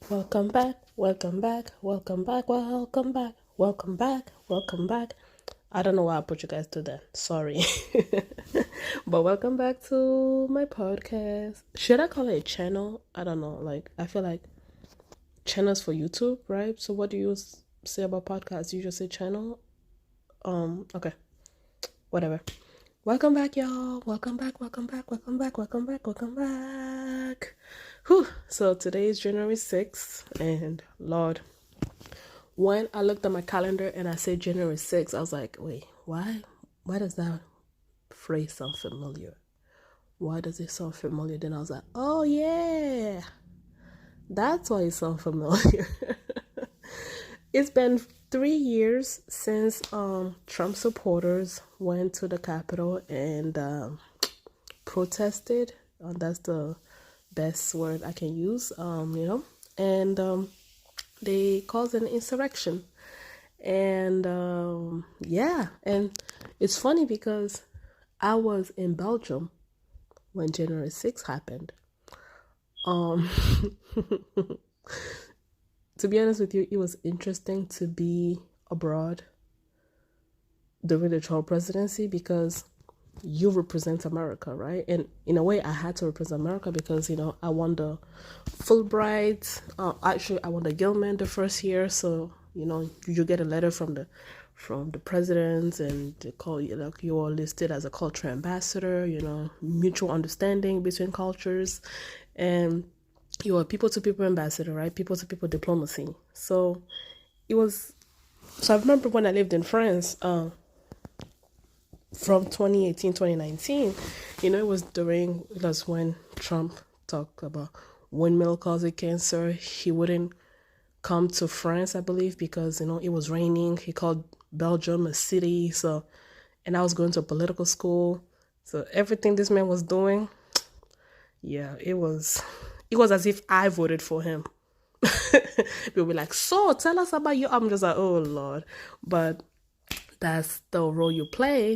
Welcome back, welcome back, welcome back, welcome back, welcome back, welcome back. I don't know why I put you guys to that. Sorry. But welcome back to my podcast. Should I call it a channel? I don't know. I feel like channels for YouTube, right? So what do you say about podcasts? You just say channel? Okay. Whatever. Welcome back, y'all. Welcome back, welcome back, welcome back, welcome back, welcome back. Whew. So today is January 6th, and Lord, when I looked at my calendar and I said January 6th, I was like, wait, why? Why does that phrase sound familiar? Why does it sound familiar? Then I was like, oh yeah, that's why it sounds familiar. It's been 3 years since Trump supporters went to the Capitol and protested. That's the best word I can use, and they caused an insurrection. And yeah, and it's funny because I was in Belgium when January 6th happened. Um, to be honest with you, it was interesting to be abroad during the Trump presidency because you represent America, right? And in a way, I had to represent America because, I won the Fulbright. Actually, I won the Gilman the first year. So, you get a letter from the president and they call you, like, you are listed as a cultural ambassador, mutual understanding between cultures. And you're a people-to-people ambassador, right? People-to-people diplomacy. So I remember when I lived in France, from 2018, 2019, it was when Trump talked about windmill causing cancer. He wouldn't come to France, I believe, because, it was raining. He called Belgium a city. So, and I was going to a political school. So everything this man was doing, yeah, it was as if I voted for him. People be like, so tell us about you. I'm just like, oh Lord. But that's the role you play,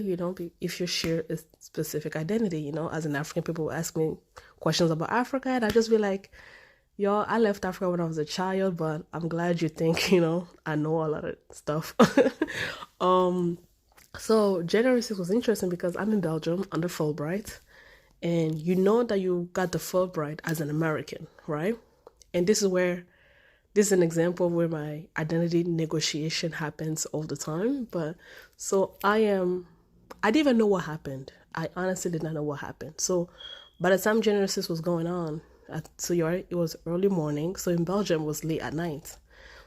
if you share a specific identity, as an African, people will ask me questions about Africa, and I just be like, yo, I left Africa when I was a child, but I'm glad you think, I know a lot of stuff. So January 6th was interesting because I'm in Belgium under Fulbright, and you know that you got the Fulbright as an American, right? And this is an example where my identity negotiation happens all the time. But so I didn't even know what happened. I honestly did not know what happened. So by the time January 6th was going on, so you're right, it was early morning. So in Belgium, it was late at night.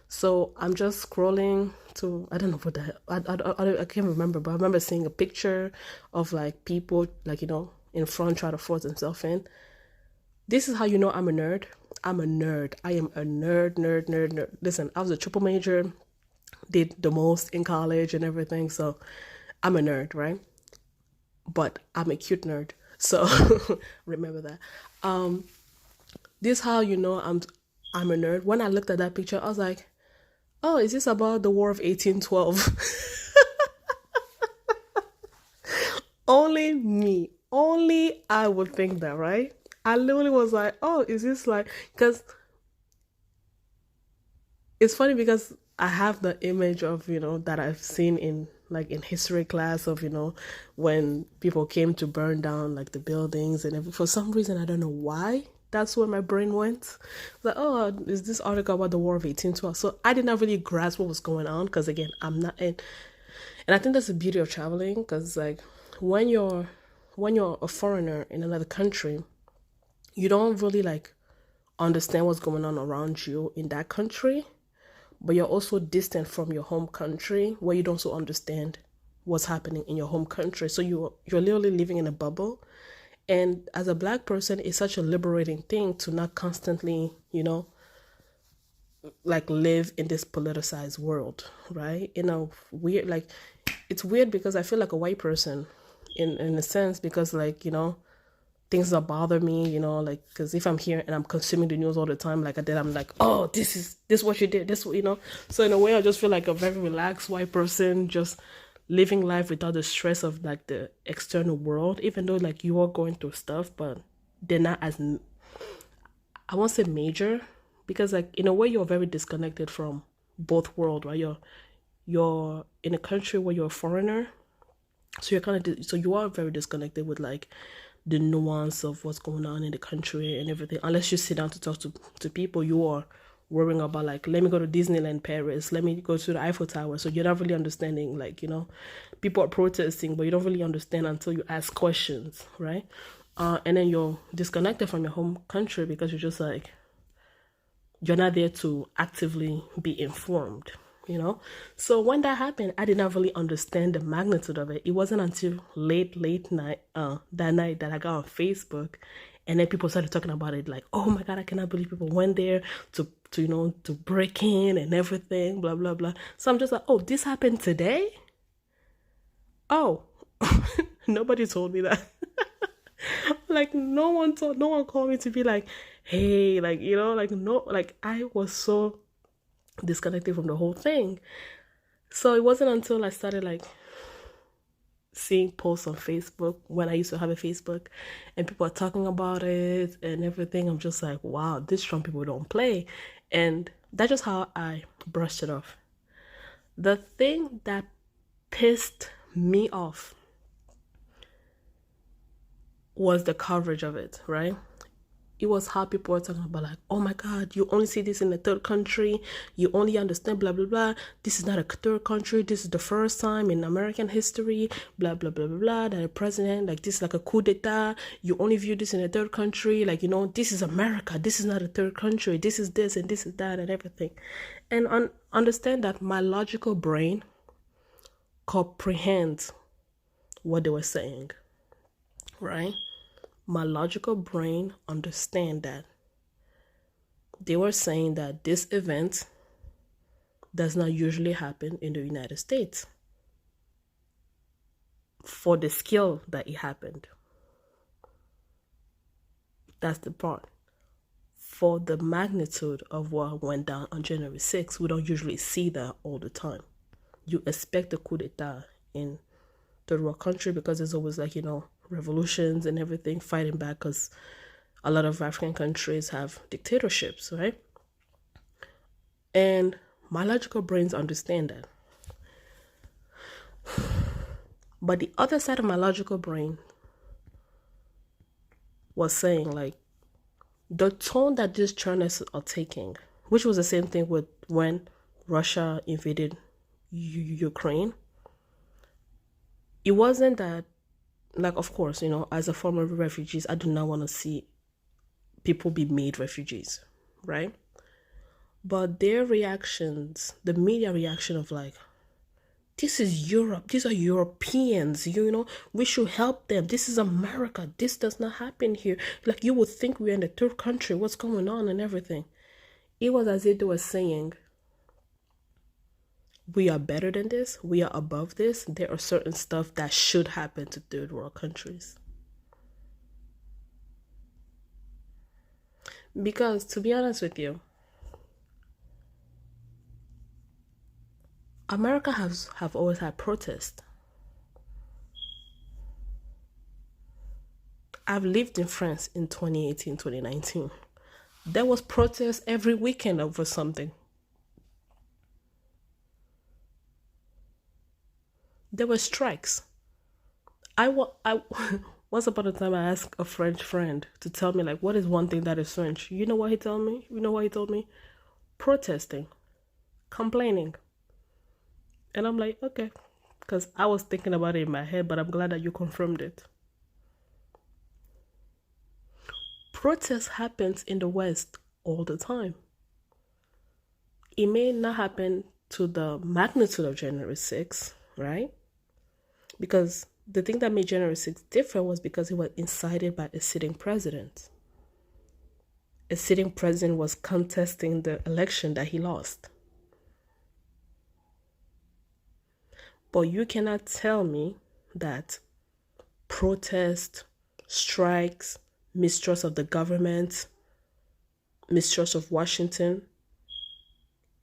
So I'm just scrolling to, I don't know what the hell, I can't remember, but I remember seeing a picture of like people, like, in front trying to force themselves in. This is how you know I'm a nerd. I'm a nerd. I am a nerd. Listen, I was a triple major, did the most in college and everything. So I'm a nerd, right? But I'm a cute nerd. So remember that. This is how you know I'm a nerd. When I looked at that picture, I was like, oh, is this about the War of 1812? Only me. Only I would think that, right? I literally was like, oh, is this like, because it's funny because I have the image of, that I've seen in history class of, when people came to burn down like the buildings and for some reason, I don't know why. That's where my brain went. Like, oh, is this article about the War of 1812? So I did not really grasp what was going on because, again, I'm not in. And I think that's the beauty of traveling because, like, when you're a foreigner in another country, you don't really like understand what's going on around you in that country, but you're also distant from your home country where you don't so understand what's happening in your home country. So you're literally living in a bubble. And as a Black person, it's such a liberating thing to not constantly, like live in this politicized world, right? Weird, like, it's weird because I feel like a white person in a sense because, like, things that bother me, like, because if I'm here and I'm consuming the news all the time, like I did, I'm like, oh, this what you did, this, So in a way, I just feel like a very relaxed white person, just living life without the stress of like the external world, even though like you are going through stuff, but they're not as, I won't say major, because like in a way you're very disconnected from both world, right? You're in a country where you're a foreigner, so you're kind of so you are very disconnected with like the nuance of what's going on in the country and everything. Unless you sit down to talk to people, you are worrying about like, let me go to Disneyland Paris, let me go to the Eiffel Tower. So you're not really understanding, like, people are protesting, but you don't really understand until you ask questions, right? And then you're disconnected from your home country because you're just like, you're not there to actively be informed. So when that happened, I did not really understand the magnitude of it. It wasn't until late night, that night, that I got on Facebook, and then people started talking about it, like, oh my god, I cannot believe people went there to break in and everything, blah blah blah. So I'm just like, oh, this happened today? Oh, nobody told me that. Like no one called me to be like, hey, like, like, no, like I was so disconnected from the whole thing. So it wasn't until I started like seeing posts on Facebook, when I used to have a Facebook, and people are talking about it and everything. I'm just like, wow, these Trump people don't play. And that's just how I brushed it off. The thing that pissed me off was the coverage of it, right? It was how people were talking about, like, oh my god, you only see this in a third country, you only understand blah blah blah, this is not a third country, this is the first time in American history, blah blah blah blah blah, that a president, like, this is like a coup d'etat, you only view this in a third country, like, this is America, this is not a third country, this is this and this is that and everything. And understand that my logical brain comprehends what they were saying, right? My logical brain understand that they were saying that this event does not usually happen in the United States for the scale that it happened. That's the part. For the magnitude of what went down on January 6th, we don't usually see that all the time. You expect a coup d'etat in third world country because there's always like, revolutions and everything, fighting back, because a lot of African countries have dictatorships, right? And my logical brains understand that. But the other side of my logical brain was saying, like, the tone that these journalists are taking, which was the same thing with when Russia invaded Ukraine. It wasn't that, like, of course, as a former refugees, I do not want to see people be made refugees, right? But their reactions, the media reaction of like, this is Europe, these are Europeans, we should help them. This is America. This does not happen here. Like, you would think we're in the third country. What's going on and everything? It was as if they were saying, we are better than this. We are above this. There are certain stuff that should happen to third world countries. Because, to be honest with you, America have always had protests. I've lived in France in 2018, 2019. There was protests every weekend over something. There were strikes. I once upon a time I asked a French friend to tell me, like, what is one thing that is French? You know what he told me? Protesting, complaining. And I'm like, okay, because I was thinking about it in my head, but I'm glad that you confirmed it. Protest happens in the West all the time. It may not happen to the magnitude of January 6th, right? Because the thing that made January 6th different was because it was incited by a sitting president. A sitting president was contesting the election that he lost. But you cannot tell me that protest, strikes, mistrust of the government, mistrust of Washington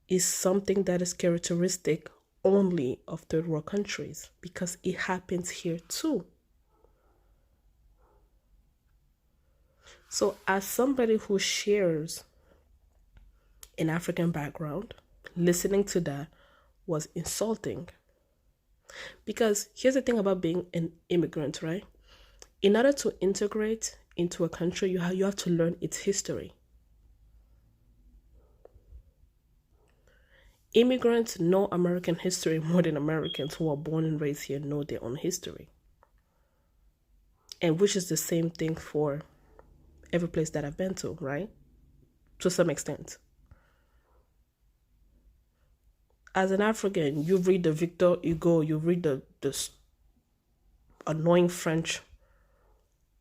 is something that is characteristic only of third world countries, because it happens here too. So as somebody who shares an African background, listening to that was insulting. Because here's the thing about being an immigrant, right? In order to integrate into a country, you have to learn its history. Immigrants know American history more than Americans who are born and raised here know their own history. And which is the same thing for every place that I've been to, right? To some extent. As an African, you read the Victor Hugo, you read the annoying French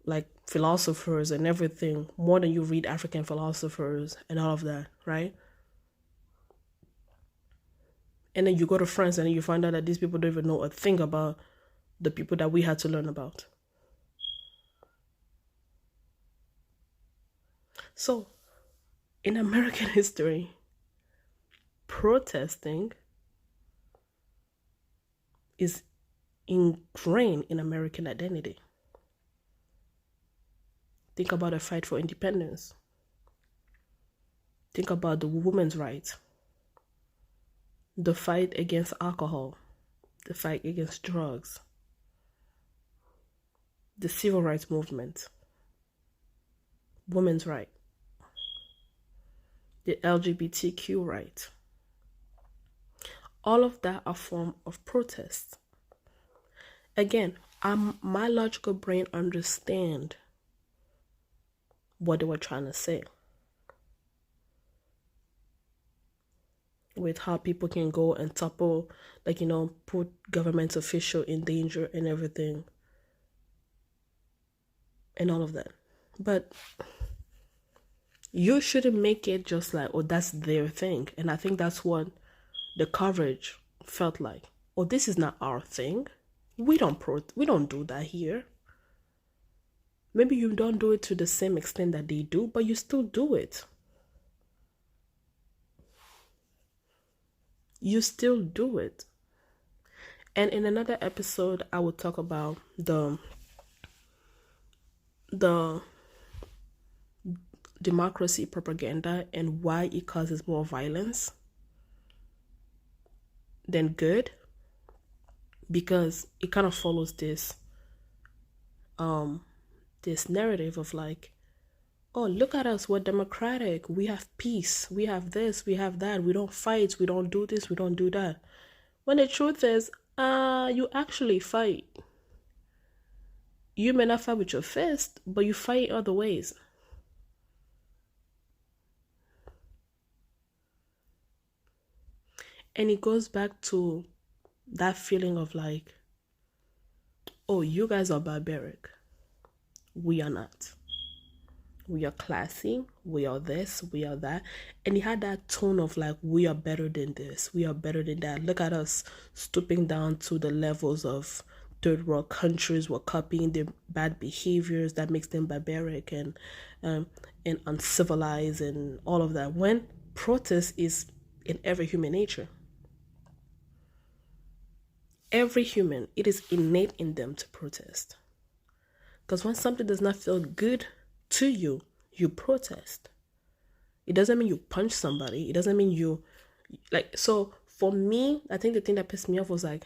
like philosophers and everything more than you read African philosophers and all of that, right? And then you go to France and then you find out that these people don't even know a thing about the people that we had to learn about. So, in American history, protesting is ingrained in American identity. Think about the fight for independence. Think about the women's rights, the fight against alcohol, the fight against drugs, the civil rights movement, women's rights, the LGBTQ right. All of that are form of protest. Again, my logical brain understand what they were trying to say. With how people can go and topple, like, put government official in danger and everything. And all of that. But you shouldn't make it just like, oh, that's their thing. And I think that's what the coverage felt like. Oh, this is not our thing. We don't do that here. Maybe you don't do it to the same extent that they do, but you still do it. You still do it. And in another episode, I will talk about the democracy propaganda and why it causes more violence than good, because it kind of follows this narrative of like, oh, look at us, we're democratic, we have peace, we have this, we have that, we don't fight, we don't do this, we don't do that. When the truth is, you actually fight. You may not fight with your fist, but you fight other ways. And it goes back to that feeling of like, oh, you guys are barbaric. We are not. We are classy. We are this. We are that. And it had that tone of like, we are better than this. We are better than that. Look at us stooping down to the levels of third world countries. We're copying their bad behaviors that makes them barbaric and uncivilized and all of that. When protest is in every human nature. Every human, it is innate in them to protest. Because when something does not feel good to you, you protest. It doesn't mean you punch somebody. It doesn't mean you, like, so for me, I think the thing that pissed me off was like,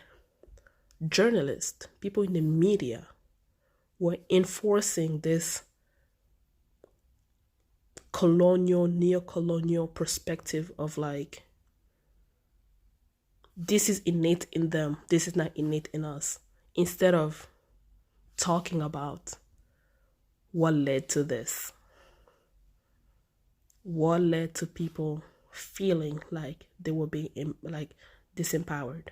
journalists, people in the media were enforcing this neo-colonial perspective of like, this is innate in them, this is not innate in us, instead of talking about what led to this, what led to people feeling like they were being like disempowered.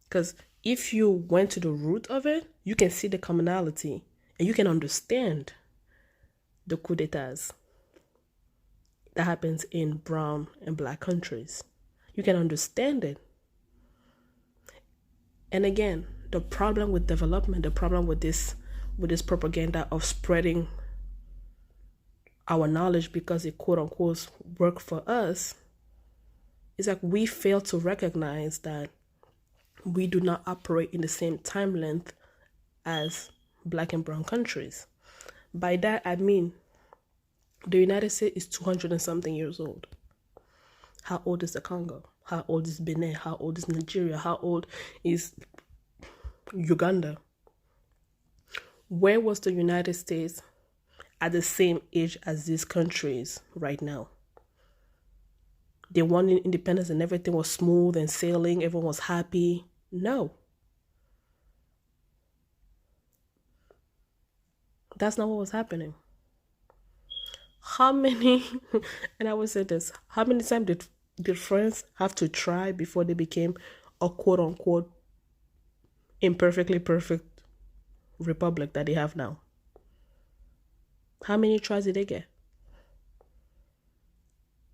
Because if you went to the root of it, you can see the commonality and you can understand the coup d'etats that happens in brown and black countries. You can understand it. And again, the problem with development, the problem with this propaganda of spreading our knowledge because it quote unquote worked for us, is like we fail to recognize that we do not operate in the same time length as black and brown countries. By that I mean the United States is 200 and something years old. How old is the Congo? How old is Benin? How old is Nigeria? How old is Uganda? Where was the United States at the same age as these countries right now? They won independence and everything was smooth and sailing, everyone was happy. No, that's not what was happening. How many, and I would say this, how many times did France have to try before they became a quote unquote imperfectly perfect republic that they have now? How many tries did they get?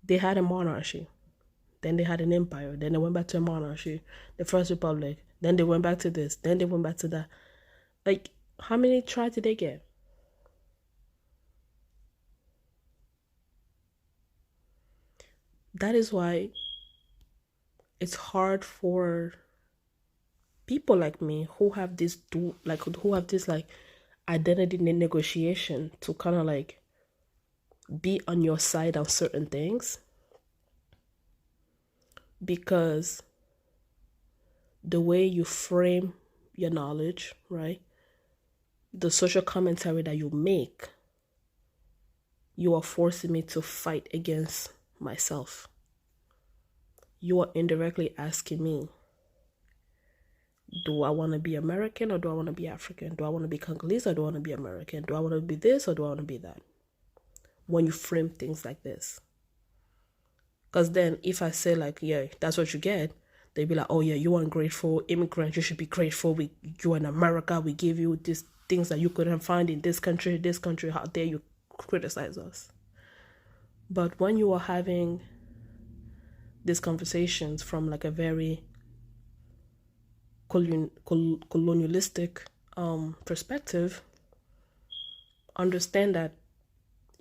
They had a monarchy, then they had an empire, then they went back to a monarchy, the first republic, then they went back to this, then they went back to that. Like, how many tries did they get? That is why it's hard for people like me who have this like identity negotiation to kind of like be on your side on certain things, because the way you frame your knowledge, right? The social commentary that you make, you are forcing me to fight against myself. You are indirectly asking me, do I want to be American or do I want to be African? Do I want to be Congolese or do I want to be American? Do I want to be this or do I want to be that? When you frame things like this. Because then if I say like, yeah, that's what you get, they'd be like, oh yeah, you ungrateful immigrant, you should be grateful. You're in America, we give you these things that you couldn't find in this country, how dare you criticize us? But when you are having these conversations from like a very colonialistic perspective, understand that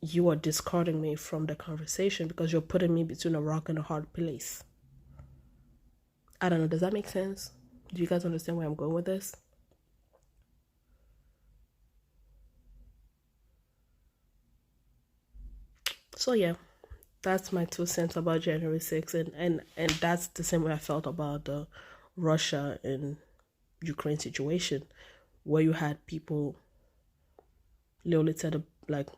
you are discarding me from the conversation because you're putting me between a rock and a hard place. I don't know, does that make sense? Do you guys understand where I'm going with this? So yeah, that's my 2 cents about January 6th, and that's the same way I felt about the Russia and Ukraine situation, where you had people literally tell the like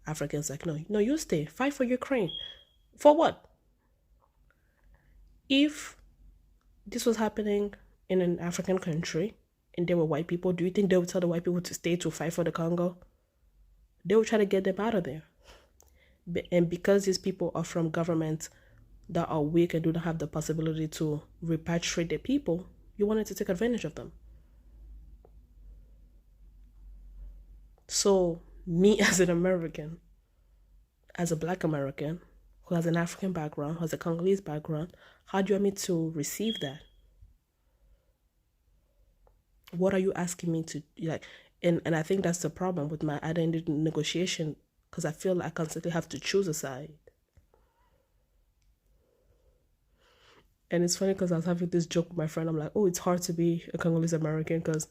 Africans like, no, you stay, fight for Ukraine. For what? If this was happening in an African country and there were white people, do you think they would tell the white people to stay to fight for the Congo? They would try to get them out of there. And because these people are from governments that are weak and do not have the possibility to repatriate their people, you wanted to take advantage of them. So me as an American, as a black American, who has an African background, who has a Congolese background, how do you want me to receive that? What are you asking me to like? And I think that's the problem with my identity negotiation, because I feel like I constantly have to choose a side. And it's funny because I was having this joke with my friend. I'm like, oh, it's hard to be a Congolese-American because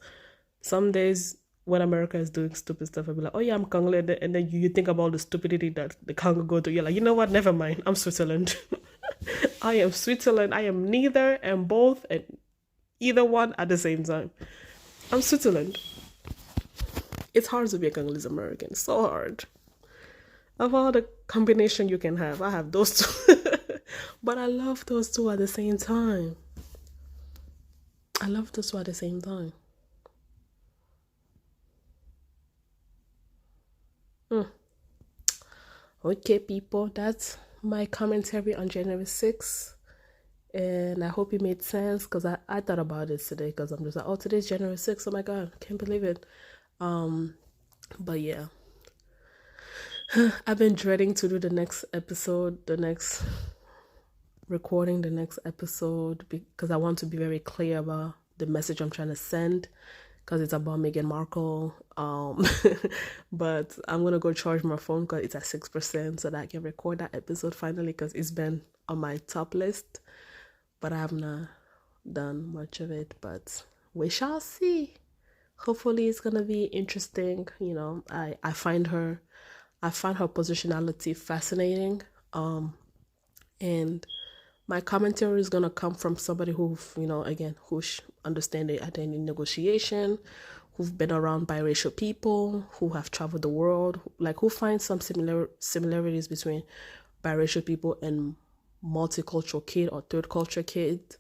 some days when America is doing stupid stuff, I'll be like, oh yeah, I'm Congolese. And then you think about the stupidity that the Congo go through. You're like, you know what? Never mind. I'm Switzerland. I am Switzerland. I am neither and both and either one at the same time. I'm Switzerland. It's hard to be a Congolese-American. So hard. Of all the combination you can have, I have those two. But I love those two at the same time. I love those two at the same time. Okay, people, that's my commentary on January 6th. And I hope it made sense because I thought about it today because I'm just like, oh, today's January 6th. Oh my God, can't believe it. But yeah. I've been dreading to do the next episode, the next recording, the next episode, because I want to be very clear about the message I'm trying to send, because it's about Meghan Markle. But I'm going to go charge my phone because it's at 6% so that I can record that episode finally, because it's been on my top list, but I have not done much of it, but we shall see. Hopefully it's going to be interesting. You know, I find her positionality fascinating. And My commentary is gonna come from somebody who, again, understand the identity negotiation, who've been around biracial people, who have traveled the world, like who find some similarities between biracial people and multicultural kid or third culture kid.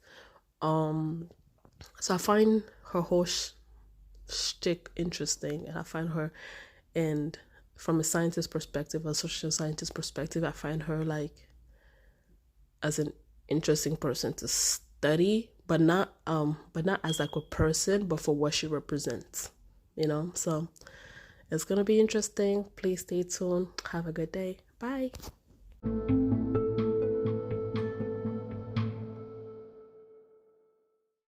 So I find her whole shtick interesting, and I find her, and from a scientist perspective, a social scientist perspective, I find her like as an interesting person to study, but not as like a person, but for what she represents. So it's gonna be interesting. Please stay tuned. Have a good day. Bye.